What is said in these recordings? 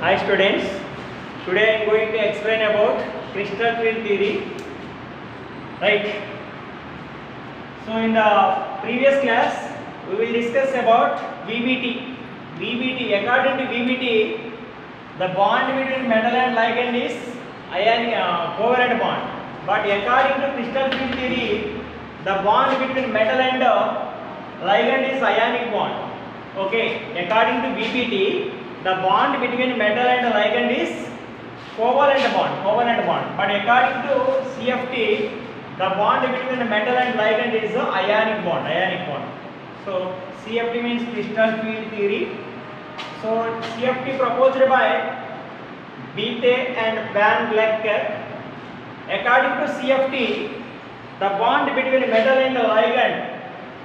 Hi students, today I am going to explain about crystal field theory. Right. So in the previous class we will discuss about VBT. VBT, according to VBT, the bond between metal and ligand is ionic covalent bond. But according to crystal field theory, the bond between metal and ligand is ionic bond. Okay, according to VBT, the bond between metal and ligand is covalent bond. But according to CFT, the bond between metal and ligand is ionic bond. So CFT means crystal field theory. So CFT proposed by Bethe and Van Vleck. According to CFT, the bond between metal and ligand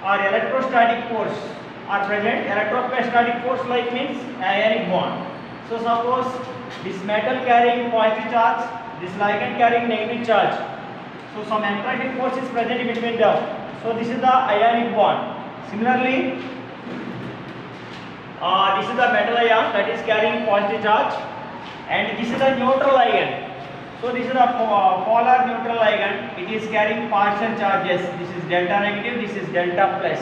or electrostatic force are present. Electrostatic force like means ionic bond. So suppose this metal carrying positive charge, this ligand carrying negative charge. So some attractive force is present between them. So this is the ionic bond. Similarly, this is the metal ion that is carrying positive charge, and this is the neutral ligand. So this is the polar neutral ligand. It is carrying partial charges. This is delta negative. This is delta plus.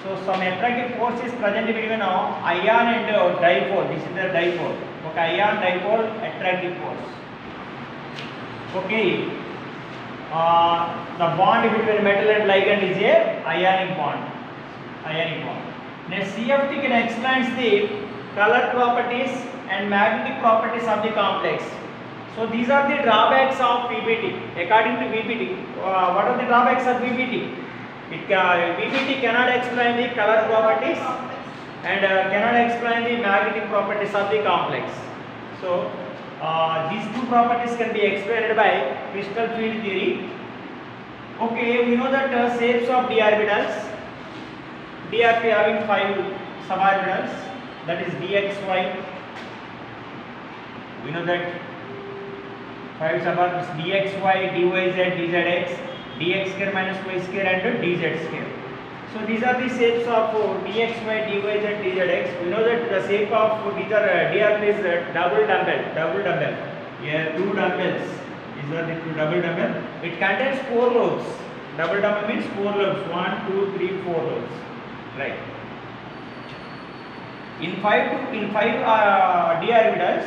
So some attractive force is present between ion and dipole. This is the dipole. Okay, ion dipole attractive force. Okay. The bond between metal and ligand is a ionic bond. Now CFT can explain the color properties and magnetic properties of the complex. So these are the drawbacks of VBT. According to VBT, what are the drawbacks of VBT? VBT cannot explain the color properties and cannot explain the magnetic properties of the complex. So these two properties can be explained by crystal field theory. Okay, we know that shapes of d orbitals. DRP having 5 suborbitals, that is dxy. We know that 5 suborbitals dxy, dyz, dzx, dx square minus y square and dz square. So these are the shapes of dxy, dyz and dzx. We know that the shape of these are DRP is double dumbbell. Here 2 dumbbells. These are the 2 double dumbbell. It contains 4 lobes. Double dumbbell means 4 lobes. 1, 2, 3, 4 lobes. Right. In 5 d orbitals,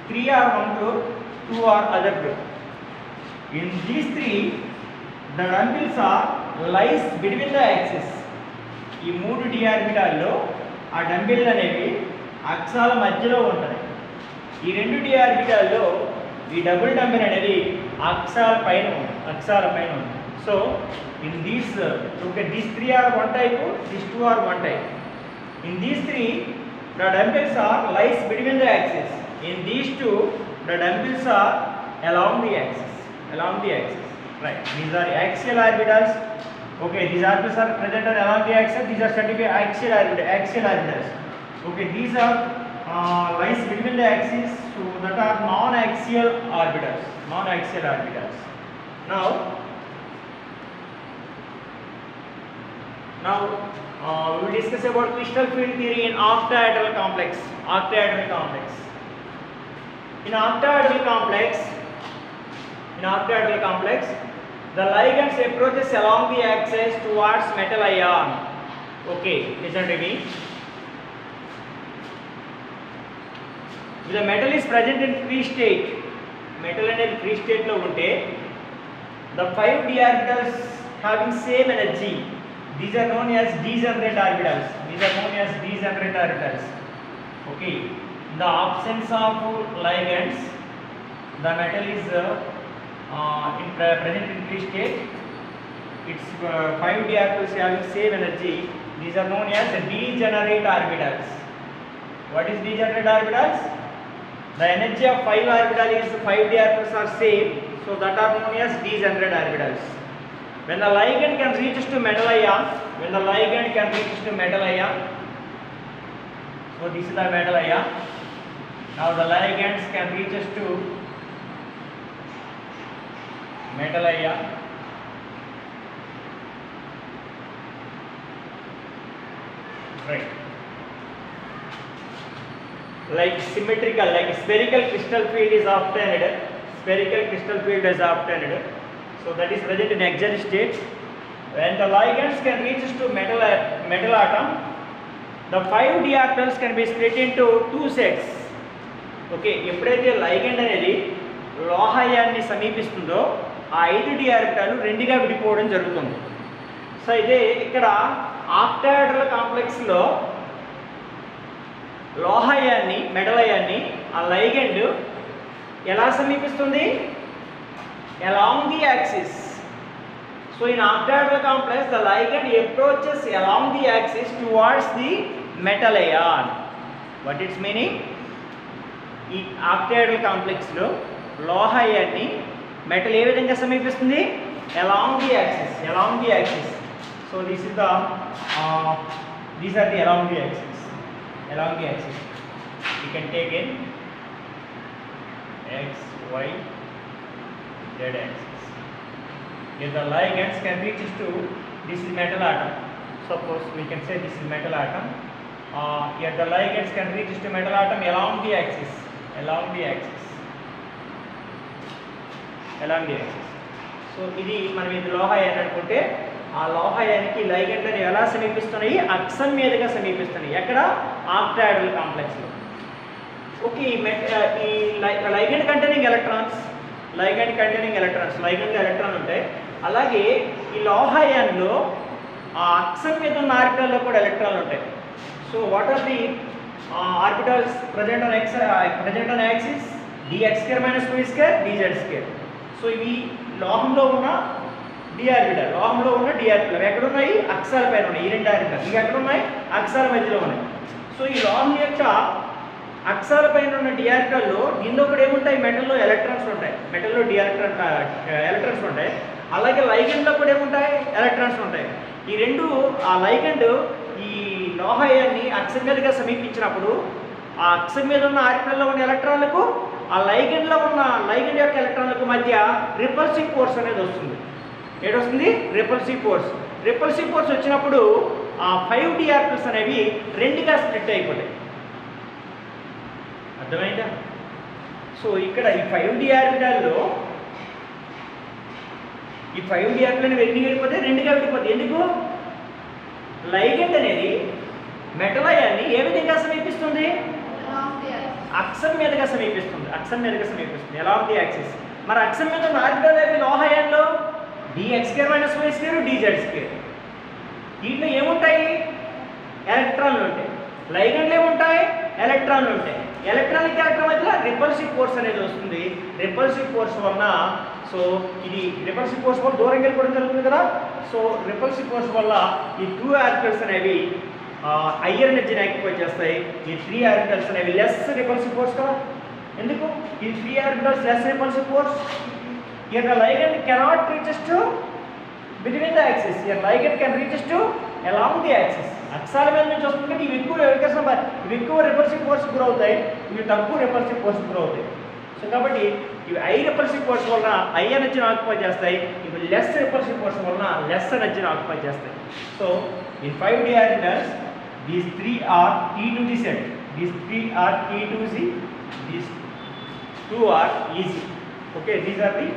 3 are one group, 2 are other group. In these 3, the dumbbells are lies between the axis. ఈ 3 d ఆర్బిటాల్లో ఆ dumbbell అనేవి అక్షాల మధ్యలో ఉంటాయి. ఈ 2 d ఆర్బిటాల్లో ఈ double dumbbell అనేది అక్షాల పైన ఉంటుంది. So in these these 3 are one type, these 2 are one type. In these 3, the dumbbells are lies between the axis. In these 2, the dumbbells are along the axis. Right. These are axial orbitals. Okay, these orbitals are presented along the axis. These are said to be axial orbitals. Okay, these are lies between the axis, so that are non-axial orbitals. Now we will discuss about crystal field theory in octahedral complex. In octahedral complex, the ligands approaches along the axis towards metal ion. Okay, listen to me. If the metal is present in free state, lo unte, the 5 d orbitals having same energy. These are known as degenerate orbitals. Okay. In the absence of ligands, the metal is present in free state. Its 5 d orbitals having same energy. These are known as degenerate orbitals. What is degenerate orbitals? The energy of 5 orbital is 5 d orbitals are same, so that are known as degenerate orbitals. When the ligand can reach to metal ion, so this is the metal ion. Now the ligands can reach to metal ion. Right. like symmetrical, like spherical crystal field is obtained. Spherical crystal field is obtained. So that is present in exile state. When the ligands can reach to metal atom, the 5 d orbitals can be split into 2 sets. Okay, ఎప్పుడైతే ligand అనేది లోహాయాన్ని సమీపిస్తుందో ఆ 5 d ఆర్బిటాలు రెండుగా విడిపోవడం జరుగుతుంది. So ఇదే ఇక్కడ octahedral కాంప్లెక్స్లో లోహాయాన్ని మెటలయాన్ని ఆ లైగండ్ ఎలా సమీపిస్తుంది? Along the axis. So in octahedral complex, the ligand approaches along the axis towards the metal ion. What its meaning? ఈ octahedral complex లో లోహాయాన్ని మెటల్ ఏ విధంగా సమీపిస్తుంది? along the axis. So these are the along the axis. You can take in x, y, z axis. If the ligands can reach to this is metal atom. Suppose we can say this is metal atom. Here the ligands can reach to metal atom along the axis. So ఇది మనం ఇది లోహాయాన్ని అనుకుంటే ఆ లోహాయానికి లైగండ్లను ఎలా సమీపిస్తున్నాయి? అక్షం మీదుగా సమీపిస్తున్నాయి. ఎక్కడ? Octahedral complex లో. ఓకే, ఈ ligand containing electrons, ligand electron ఉంటాయి. అలాగే ఈ లోహాయాన్లో ఆ అక్షం మీద ఉన్న ఆర్బిటాల్లో కూడా ఎలక్ట్రాన్లు ఉంటాయి. So what are the orbitals present on axis? dx² - 2z², dz². So ఇవి లోహంలో ఉన్న డి ఆర్బిటాల్ ఎక్కడ ఉన్నాయి? అక్షాల పైన ఉన్నాయి. ఈ రెండు ఆర్బిటాల్ ఇవి ఎక్కడ ఉన్నాయి? అక్షాల మధ్యలో ఉన్నాయి. సో ఈ లోహం యొక్క అక్షాల పైన ఉన్న డి ఆర్బిటాల్లో దీనిలో కూడా ఏముంటాయి? మెటల్లో ఎలక్ట్రాన్స్ ఉంటాయి. ఎలక్ట్రాన్స్ ఉంటాయి. అలాగే లైగండ్లో కూడా ఏముంటాయి? ఎలక్ట్రాన్స్ ఉంటాయి. ఈ రెండు ఆ లైగండ్ ఈ లోహాయాన్ని అక్షం మీదుగా సమీపించినప్పుడు ఆ అక్షం మీద ఉన్న ఆర్బిటాల్లో ఉన్న ఎలక్ట్రాన్లకు ఆ లైగండ్ యొక్క ఎలక్ట్రాన్లకు మధ్య రిపల్సివ్ ఫోర్స్ అనేది వస్తుంది. ఏడొస్తుంది? రిపల్సివ్ ఫోర్స్ వచ్చినప్పుడు ఆ 5 d ఆర్బిటల్స్ అనేవి రెండుగా స్ప్లిట్ అయిపోతాయి. అర్థమైందా? సో ఇక్కడ ఈ 5 d ఆర్బిటాల్లో ఈ 5 d ఆర్బిటాల్ రెండుగా విడిపోతాయి. ఎందుకు? లైగండ్ అనేది మెటల్ అయాన్ని ఏ విధంగా సమీపిస్తుంది? అక్షం మీదుగా సమీపిస్తుంది. Along the axis. మరి అక్షం మీద ఉన్న ఆర్బిటాల్ ఏవి లోహాయాల్లో? dx² - y², dz². దీంట్లో ఏముంటాయి? ఎలక్ట్రాన్లు ఉంటాయి. లైగండ్లు ఏముంటాయి? ఎలక్ట్రాన్లు ఉంటాయి. ఎలక్ట్రాన్కి ఎలక్ట్రాన్ మధ్యలో రిపల్సివ్ ఫోర్స్ అనేది వస్తుంది. రిపల్సివ్ ఫోర్స్ వలన సో ఇది రిపల్సివ్ ఫోర్స్ వల్ల దూరం వెళ్ళిపోవడం జరుగుతుంది కదా. సో రిపల్సివ్ ఫోర్స్ వల్ల ఈ 2 ఆర్బిటల్స్ అనేవి హయ్యర్ ఎనర్జీని ఆక్యుపై చేస్తాయి. ఈ 3 ఆర్బిటల్స్ అనేవి లెస్ రిపల్సివ్ ఫోర్స్ కదా. ఎందుకు? ఈ 3 orbitals less repulsive force. Here the ligand cannot reach to between the axis. Here ligand can reach to along the axis. అక్షాల మీద నుంచి వస్తుంది. ఇవి ఎక్కువ రిపల్సివ్ ఫోర్స్ గురవుతాయి, ఇవి తక్కువ రిపల్సివ్ ఫోర్స్ గురవుతాయి. సో కాబట్టి ఇవి హై రిపల్సివ్ ఫోర్స్ వలన హై ఎనర్జీని ఆక్యుపై చేస్తాయి. ఇవి లెస్ రిపల్సివ్ ఫోర్స్ వలన లెస్ ఎనర్జీని ఆక్యుపై చేస్తాయి. So in 5 d orbitals these 3 are T to the set. These 3 are T to Z. These 2 are EZ. Okay, these are the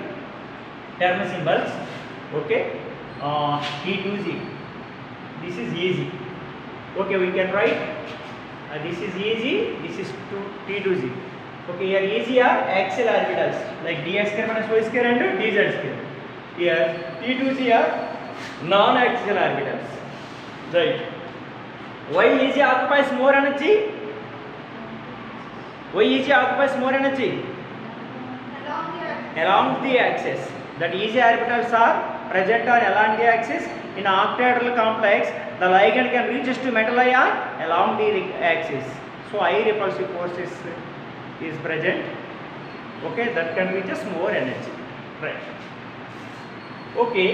term symbols. Okay, T to Z. This is EZ. Okay, we can write this is EZ, this is T to Z. Okay, here EZ are axial orbitals like dx² - y² and dz². Here T to Z are non-axial orbitals. Right. Why EZ occupies more energy? Along the axis. That EZ orbitals are present on along the axis. In octahedral complex, the ligand can reach to metal ion along the axis. So high repulsive force is present. Okay, that can reach us more energy. Right. Okay.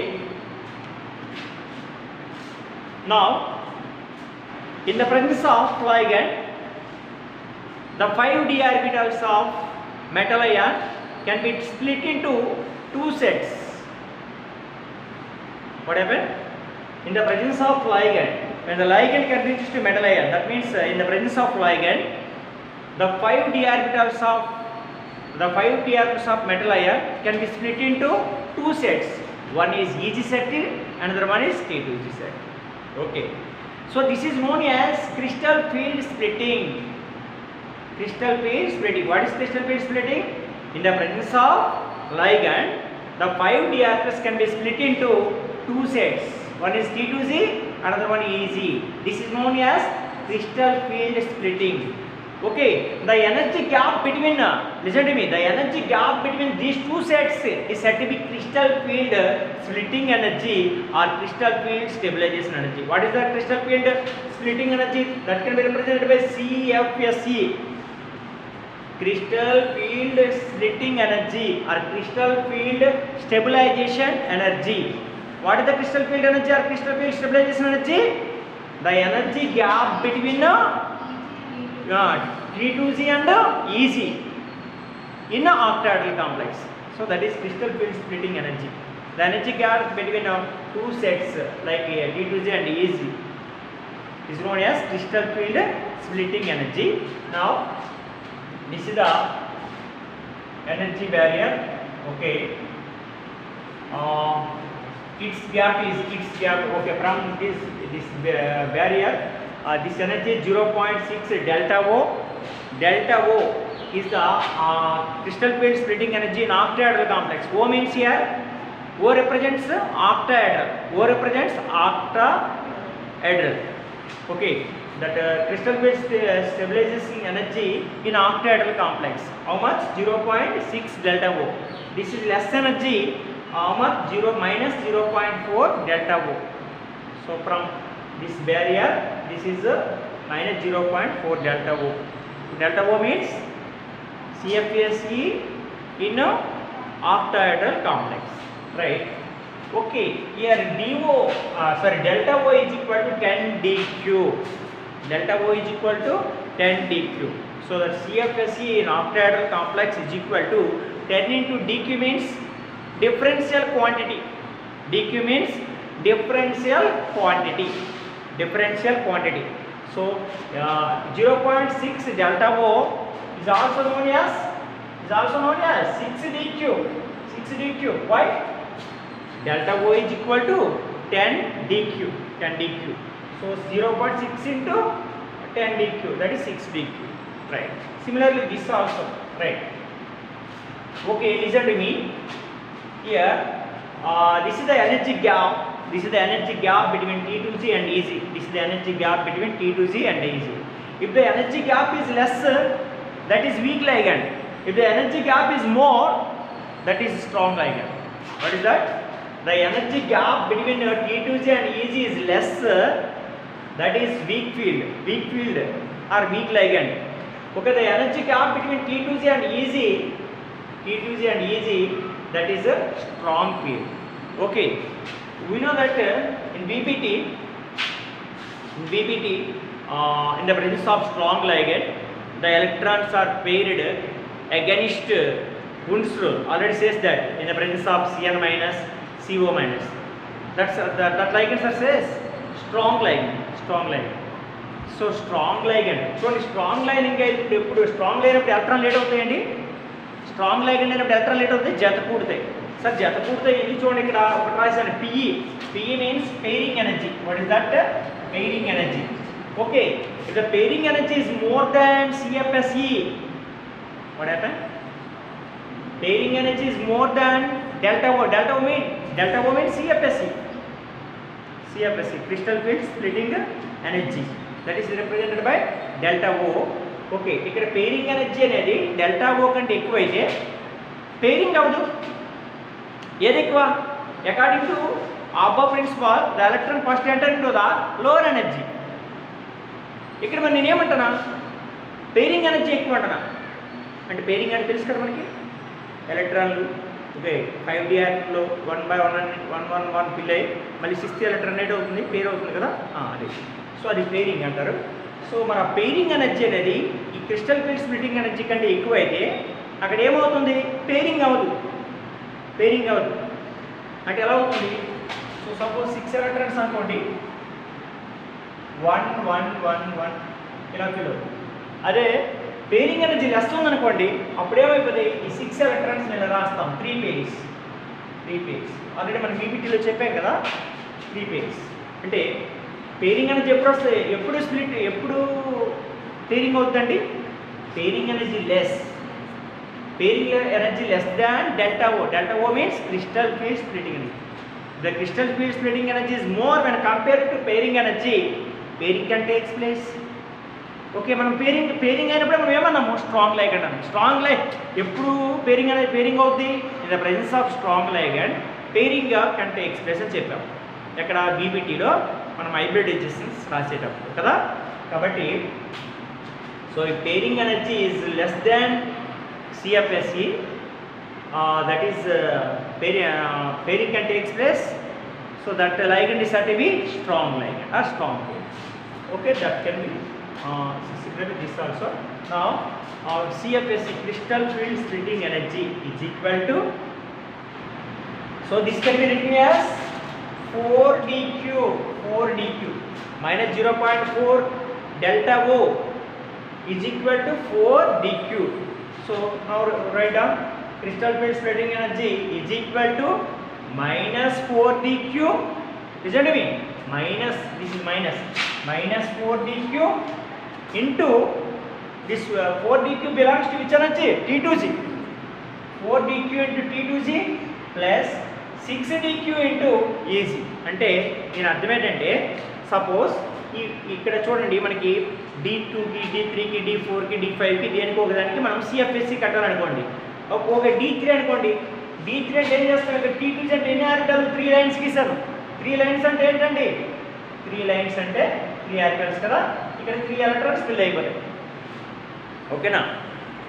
Now, in the presence of ligand, the 5 d orbitals of metal ion can be split into 2 sets. What happened? In the presence of ligand, when the ligand can reach to metal ion, that means in the presence of ligand, the 5d orbitals of metal ion can be split into two sets. One is EG set, another one is T2G set. Okay. So this is known as crystal field splitting. Crystal field splitting. What is crystal field splitting? In the presence of ligand, the 5d orbitals can be split into two sets. One is T2G, another one EG. This is known as crystal field splitting. Okay, the energy gap between, listen to me, the energy gap between these two sets is said to be crystal field splitting energy or crystal field stabilization energy. What is the crystal field splitting energy? That can be represented by CFSE. Crystal field splitting energy or crystal field stabilization energy. What is the crystal field energy or crystal field stabilization energy? The energy gap between T2G and EG in an octahedral complex. So that is crystal field splitting energy. The energy gap between two sets like T2G and EG is known as crystal field splitting energy. Now this is the energy barrier. Okay. Its gap. Okay, from this barrier. This energy is 0.6 delta O. Delta O is the crystal field splitting energy in octahedral complex. O means here, O represents octahedral. O represents octahedral. Okay, that crystal field stabilizing energy in octahedral complex. How much? 0.6 delta O. This is less energy. How much? Minus 0.4 delta O. So from this barrier, this is minus 0.4 delta O. Delta O means CFSE in octahedral complex, right? Okay, here delta O is equal to 10 dQ. Delta O is equal to 10 dQ. So that CFSE in octahedral complex is equal to 10 into dQ means differential quantity. dQ means differential quantity. So 0.6 delta O is also known as 6 dQ. Why? Delta O is equal to 10 dQ. So 0.6 into 10 dQ, that is 6 dQ. Right. Similarly, this also. Right. Okay, listen to me. Here, this is the energy gap. This is the energy gap between T2G and EG. This is the energy gap between T2G and EG. If the energy gap is lesser, that is weak ligand. If the energy gap is more, that is strong ligand. What is that? The energy gap between T2G and EG is lesser, that is weak field or weak ligand. Okay, the energy gap between T2G and EG, that is a strong field. Okay. We know that in BPT, in the presence of strong ligand, the electrons are paired against Wundt's law. Already says that in the presence of Cn minus, CO minus. That ligands are says strong ligand. So strong ligand. So strong ligand strong ligand electron late అవుతాయండి. Strong ligand అయినప్పుడు electron late అవుతాయి, జత కూడతాయి. Sir, jata పూర్తి ఇది చూడండి ఇక్కడ ఒకటి రాశాను PE means pairing energy. What is that? Pairing energy. Okay, if the pairing energy is more than CFSE, what happened? Pairing energy is more than delta O. Delta O means CFSE, crystal field splitting energy, that is represented by delta O. Okay, ఇక్కడ pairing energy అనేది delta O కంటే ఎక్కువైతే pairing అవదు. ఏది ఎక్కువ? According to Aufbau principle the electron first enter into the lower energy. ఇక్కడ మరి నేనేమంటున్నా, పేరింగ్ ఎనర్జీ ఎక్కువ అంటున్నా. అంటే పేరింగ్ అంటే తెలుసు కదా మనకి, ఎలక్ట్రాన్లు ఓకే 5dలో 1/1 ఫిల్ అయ్యి మళ్ళీ 6th ఎలక్ట్రాన్ అనేది అవుతుంది, పేర్ అవుతుంది కదా, అది. సో అది పేరింగ్ అంటారు. సో మన పేరింగ్ ఎనర్జీ అనేది ఈ క్రిస్టల్ ఫీల్డ్ స్ప్లిటింగ్ ఎనర్జీ కంటే ఎక్కువ అయితే అక్కడ ఏమవుతుంది? పేరింగ్ అవ్వదు. అంటే ఎలా అవుతుంది? సో సపోజ్ 6 ఎలక్ట్రాన్స్ అనుకోండి, 1 1 1 1 ఇలా ఫిల్ అవుతుంది. అదే పేరింగ్ ఎనర్జీ లెస్ ఉందనుకోండి, అప్పుడు ఏమైపోతాయి, ఈ 6 ఎలక్ట్రాన్స్ ఇలా రాస్తాం, 3 pairs ఆల్రెడీ మనం బీపీటీలో చెప్పాం కదా, 3 pairs. అంటే పేరింగ్ ఎనర్జీ ఎప్పుడు వస్తుంది, ఎప్పుడు పేరింగ్ అవుతుందండి, pairing energy less than delta oh means crystal field splitting energy. The crystal field splitting energy is more when compared to pairing energy. Pairing can takes place. Okay, మనం pairing అయినప్పుడు మనం ఏమన్నాము, strong ligand అన్నాం. Strong ligand ఎప్పుడు pairing అవుద్ది, in the presence of strong ligand pairing can takes place అని చెప్పాము. ఎక్కడ బీబీటీలో మనం హైబ్రిడైజేషన్స్ రాసేటప్పుడు కదా. కాబట్టి సో ఈ pairing energy is less than CFSE, that is pairing can takes place, so that ligand is said to be strong ligand or strong pair. Okay, that can be similarly this also. Now CFSE, crystal field splitting energy, is equal to, so this can be written as 4dq minus 0.4 delta O is equal to 4dq. So now write down crystal field splitting energy is equal to minus 4dq. Listen to me. This is minus 4dq into this 4dq belongs to which energy? T2g. 4dq into T2g plus 6dq into Eg. అంటే దీని అర్థం ఏంటంటే, suppose ఇక్కడ చూడండి, మనకి D2కి D3కి D4కి D5కి దేనికి ఒకదానికి మనం CFSE కట్టాలనుకోండి. ఒక D3 అనుకోండి, D3 అంటే ఏం చేస్తాం, ఇక్కడ T2 అంటే ఎన్ని ఆర్బిటాలు, 3 లైన్స్ గీసాను. 3 లైన్స్ అంటే ఏంటండి, 3 లైన్స్ అంటే 3 ఆర్బిటాల్స్ కదా. ఇక్కడ 3 ఎలక్ట్రాన్స్ ఫిల్ అయిపోతాయి. ఓకేనా,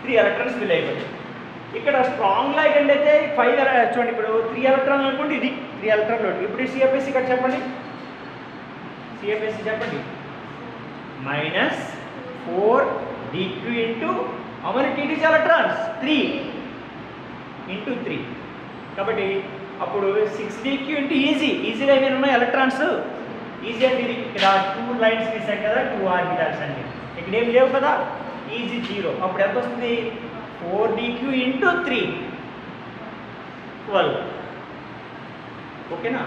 3 ఎలక్ట్రాన్స్ ఫిల్ అయిపోతాయి. ఇక్కడ స్ట్రాంగ్ లైగండ్ అయితే 5 చూడండి, ఇప్పుడు 3 ఎలక్ట్రాన్లు అనుకోండి, ఇది 3 ఎలక్ట్రాన్లు. ఇప్పుడు CFSE ఇక్కడ చెప్పండి, CFSE చెప్పండి, minus 4dq into how many T2 electrons, 3 into 3. కాబట్టి అప్పుడు 6dq into ఈజీలో ఏమైనా ఉన్నాయి ఎలక్ట్రాన్స్, ఈజీ అంటే ఇది ఇక్కడ 2 లైన్స్ తీసాం కదా, 2 ఆర్బిటాల్స్ అండి. ఇక్కడ ఏమి లేవు కదా, ఈజీ 0. అప్పుడు ఎంత వస్తుంది, 4dq into 3 12. ఓకేనా,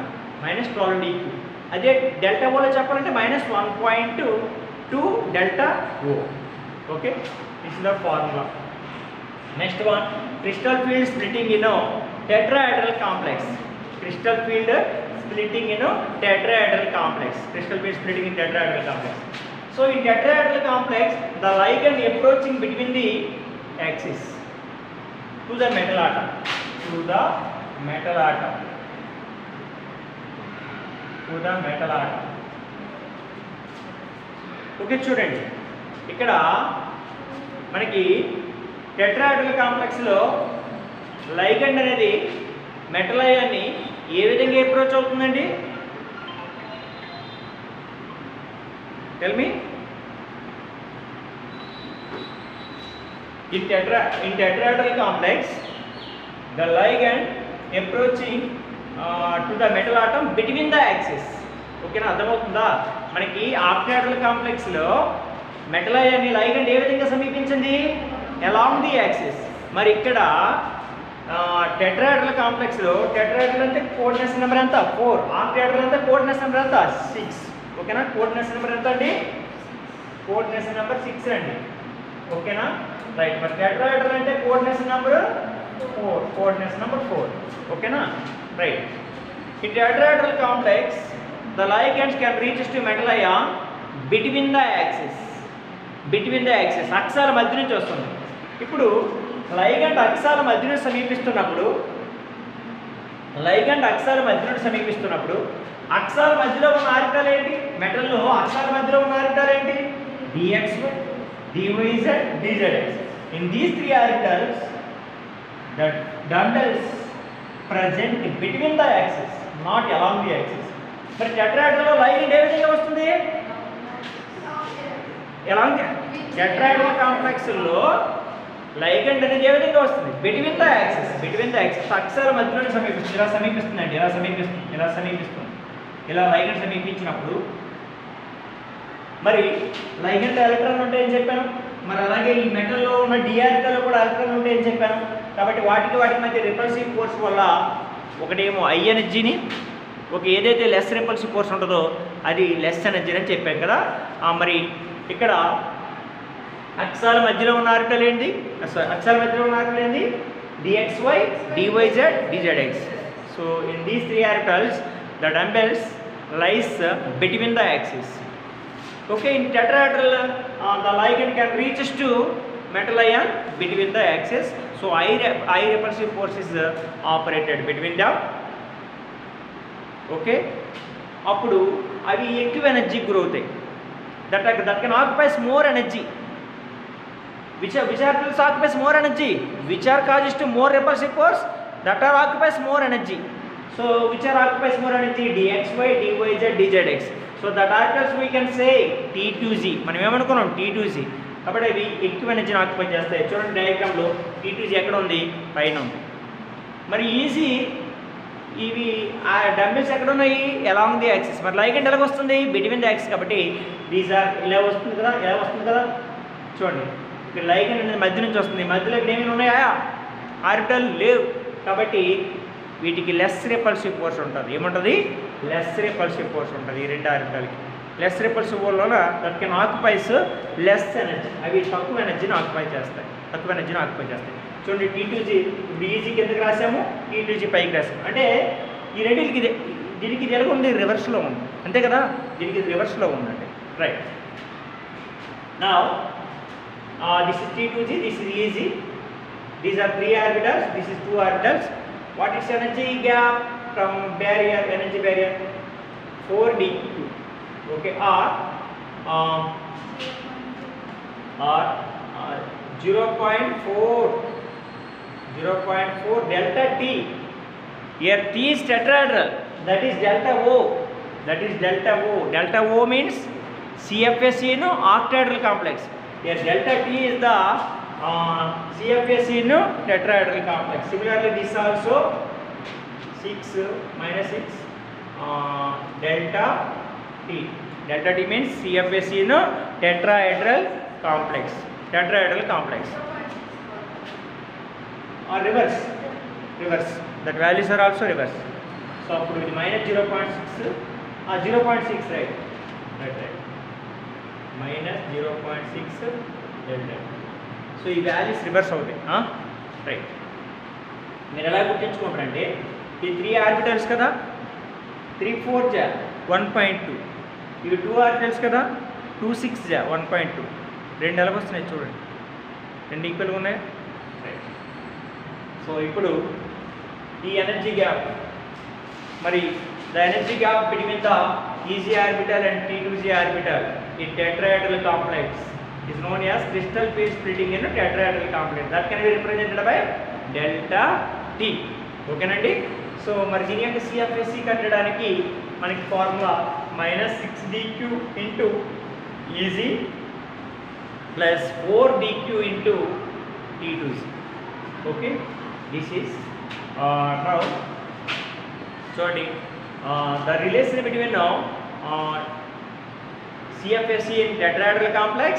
minus 12dq. అదే డెల్టా ఓలో చెప్పాలంటే minus 1.2 delta oh. Okay, this is the formula. Next one, crystal field splitting in tetrahedral complex. Crystal field splitting in tetrahedral complex. Crystal field splitting in tetrahedral complex. So in tetrahedral complex the ligand approaching between the axis to the metal atom, okay, చూడండి ఇక్కడ మనకి tetrahedral కాంప్లెక్స్లో ligand అనేది metal అయాన్ని ఏ విధంగా approach అవుతుందండి, tell me. In tetrahedral complex, the ligand approaching to the metal atom between the axis. ఓకేనా, అర్థమవుతుందా. మనకి ఆక్టాహెడ్రల్ కాంప్లెక్స్లో మెటల్ అయాన్ని లైగండ్ ఏ విధంగా సమీపించింది, అలాంగ్ ది యాక్సిస్. మరి ఇక్కడ టెట్రాహెడ్రల్ కాంప్లెక్స్లో టెట్రాహెడ్రల్ అంటే కోఆర్డినేషన్ నెంబర్ ఎంత, 4. ఆక్టాహెడ్రల్ అంటే కోఆర్డినేషన్ నెంబర్ ఎంత, 6. ఓకేనా, కోఆర్డినేషన్ నెంబర్ ఎంత అండి, కోఆర్డినేషన్ నెంబర్ 6 అండి. ఓకేనా, రైట్. మరి టెట్రాహెడ్రల్ అంటే కోఆర్డినేషన్ నెంబర్ 4. ఓకేనా, right. In tetrahedral complex, the ligands can reach to metal ion between the axis. అక్షాల మధ్య నుంచి వస్తుంది. ఇప్పుడు లైగండ్ అక్షాల మధ్య నుండి సమీపిస్తున్నప్పుడు అక్షాల మధ్యలో ఉన్న ఆర్బిటాల్ ఏంటి, మెటల్లో అక్షాల మధ్యలో ఉన్న ఆర్బిటాల్ ఏంటి, dxy, dyz, dzx. In these 3 orbitals, the bundles present between the axis, not along the axis. మరి టెట్రాహెడ్రల్లో లైగండ్ ఏ విధంగా వస్తుంది, ఎలాంగ్ టెట్రాహెడ్రల్ కాంప్లెక్స్లో లైగండ్ అనేది ఏ విధంగా వస్తుంది, బిట్వీన్ ద యాక్సిస్. అక్షాల మధ్యలోనే సమీపిస్తుంది. ఇలా సమీపిస్తుంది. ఇలా లైగండ్ సమీపించినప్పుడు మరి లైగండ్ ఎలక్ట్రాన్ అంటే ఏం చెప్పాను, మరి అలాగే ఈ మెటల్లో ఉన్న డి ఆర్బిటాల్లో కూడా ఎలక్ట్రాన్లు ఉంటాయని చెప్పాను. కాబట్టి వాటికి మధ్య రిపల్సివ్ ఫోర్స్ వల్ల ఒకటేమో ఐ ఎనర్జీని, ఒక ఏదైతే లెస్ రిపల్సివ్ ఫోర్స్ ఉంటుందో అది లెస్ ఎనర్జీని అని చెప్పాను కదా. మరి ఇక్కడ అక్షాల మధ్యలో ఉన్న ఆర్బిటల్ ఏంటి? అక్షాల మధ్యలో ఉన్న ఆర్బిటల్ ఏంటి? dxy, dyz, dzx. So in these three orbitals the dumbbells lies between the axis. Okay, in tetrahedral the ligand can reaches to metal ion between the axis. So I repulsive force is operated between them. Okay, అప్పుడు అవి ఎక్కువ energy grow అవుతాయి. that can occupies more energy. Which orbitals occupies more energy? Which are causes to more repulsive force? That are occupies more energy. So which are occupies more energy? dxy, dyz, dzx. So that orbitals we can say T2z. మనం ఏమనుకున్నాం? T2z. కాబట్టి అవి ఎక్కువ ఎనర్జీని occupy చేస్తాయి. చూడండి డయాగ్రామ్లో T2z ఎక్కడ ఉంది? పైన ఉంది. మరి ఈజీ ఇవి ఆ డంబెల్స్ ఎక్కడ ఉన్నాయి? Along the axis. మరి లైగెండ్ ఎలాగ వస్తుంది? Between the axis. కాబట్టి దీస్ ఆర్ ఇలా వస్తుంది కదా, చూడండి ఇక్కడ లైగెండ్ అనేది మధ్య నుంచి వస్తుంది. మధ్యలో ఇక్కడ ఏమైనా ఉన్నాయా? ఆర్బిటల్ లేవు. కాబట్టి వీటికి లెస్ రిపల్సివ్ ఫోర్స్ ఉంటుంది. ఏముంటుంది? లెస్ రిపల్సివ్ ఫోర్స్ ఉంటుంది ఈ రెండు ఆర్బిటల్కి. లెస్ రిపల్సివ్ వల్ల that can occupies less energy. అవి తక్కువ ఎనర్జీని ఆక్యుపై చేస్తాయి. చూడండి T2z ఇప్పుడు ఈజీకి ఎందుకు రాసాము? T2z పైకి రాసాము. అంటే ఈ రెండింటికి దీనికి ఇది ఎలాగ ఉంది? రివర్స్లో ఉంది, అంతే కదా. దీనికి ఇది రివర్స్లో ఉందండి. Right. Now this is T2z, this is EZ. These are 3 orbitals, this is 2 orbitals. What is energy gap from barrier, energy barrier? 4dq. Okay, or 0.4 delta t. Here t is tetrahedral, that is delta O. Delta O means CFSE no octahedral complex. Here delta T is the CFSE no tetrahedral complex. Similarly, this also 6 minus 6 delta T. Delta T means CFSE no tetrahedral complex. Or reverse. That values are also reverse. So appudu ఇది minus 0.6 0.6 right. Minus 0.6 delta. So ఈ values reverse అవుతాయి. Right. మీరు ఎలా గుర్తించుకుంటారంటే ఈ 3 orbitals కదా, 3 4 జా 1.2. ఇవి 2 orbitals కదా, 2 6 జా 1.2. రెండు ఎలాగ వస్తున్నాయి చూడండి, రెండు ఈక్వల్గా ఉన్నాయి. రైట్. సో ఇప్పుడు ఈ ఎనర్జీ గ్యాప్, మరి the energy gap between the EZ orbital and T2z orbital in tetrahedral complex is known as crystal field splitting in a tetrahedral complex. That can be represented by delta T. ఓకేనండి. So మరి దీని యొక్క CFSE కట్టడానికి మనకి formula -6dq into EZ plus 4dq into T2z. Okay, this is now చూడండి the relation between CFSE in tetrahedral complex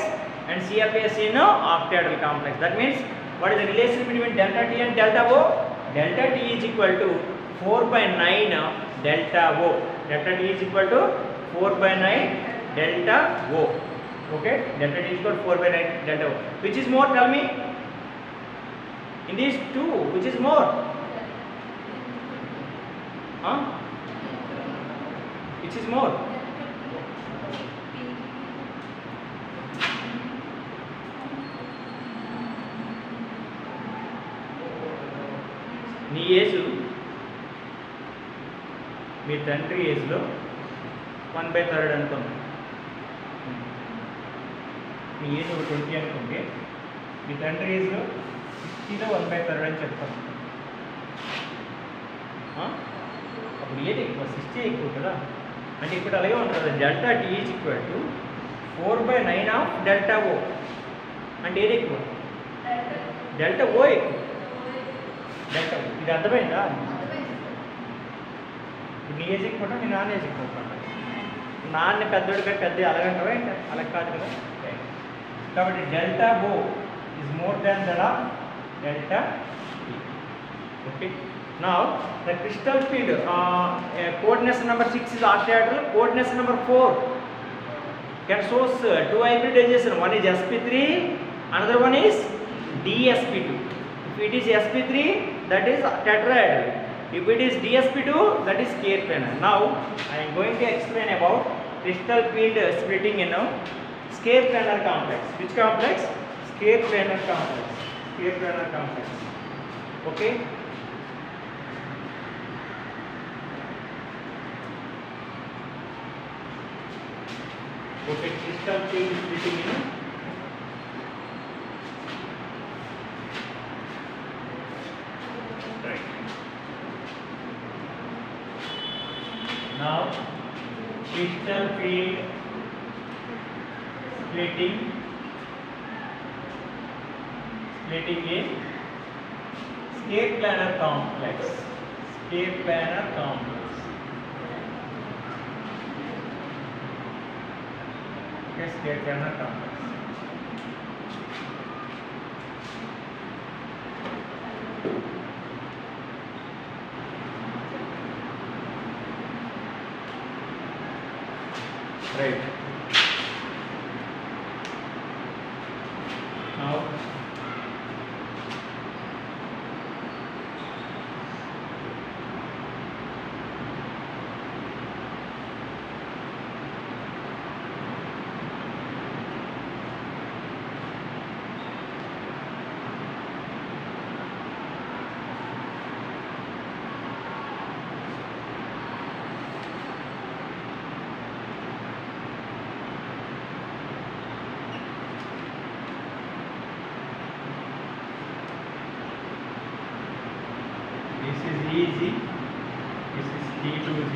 and CFSE in octahedral complex. That means what is the relation between delta T and delta O? Delta T is equal to 4/9 delta O. Delta T is equal to 4/9 delta O. Okay, delta T is equal to 4/9 delta O. Which is more? Tell me. In these two, which is more? Which is more? నీ age మీ తండ్రి ఏజ్లో 1/3 అనుకోండి. మీ age 20 అనుకుంటే మీ తండ్రి ఏజ్లో 60లో 1/3 అని చెప్తాను. అప్పుడు ఏది ఎక్కువ? 60 ఎక్కువ కదా. అంటే ఇప్పుడు అలాగే ఉంటుంది. Delta T is equal to 4/9 of delta O. అంటే ఏది ఎక్కువ? డెల్టా O ఎక్కువ. Delta O. ఇది అర్థమైందా? నీ ఏజ్ ఎక్కువ, నీ నాన్న ఏజ్ ఎక్కువ. నాన్న పెద్దోడి కంటే పెద్ద అలాగంటావా ఏంటి? అలా కాదు కదా. కాబట్టి delta O is more than that of delta E. Okay. Now the crystal field coordination number 6 is octahedral, coordination number 4 can shows two hybridization. One is sp3, another one is dsp2. If it is sp3, that is tetrahedral. If it is dsp2, that is square planar. Now I am going to explain about crystal field splitting in a square planar complex. Which complex? Square planar complex. Square planar complex. Okay. Okay, crystal field splitting in right. Now crystal field splitting in square planar complex. Square planar complex. Square planar complex. Right. Now this is EG, this is T2G.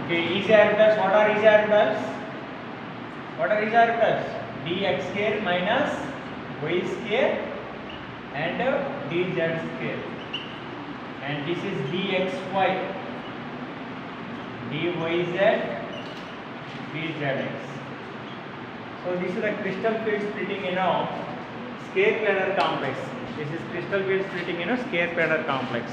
Okay, easy orbitals. What are easy orbitals? What are easy orbitals? Dx square minus y square and dz square. And this is dxy, dyz, dzx. So this is the crystal field splitting in a square planar complex. This is crystal field splitting in a square planar complex.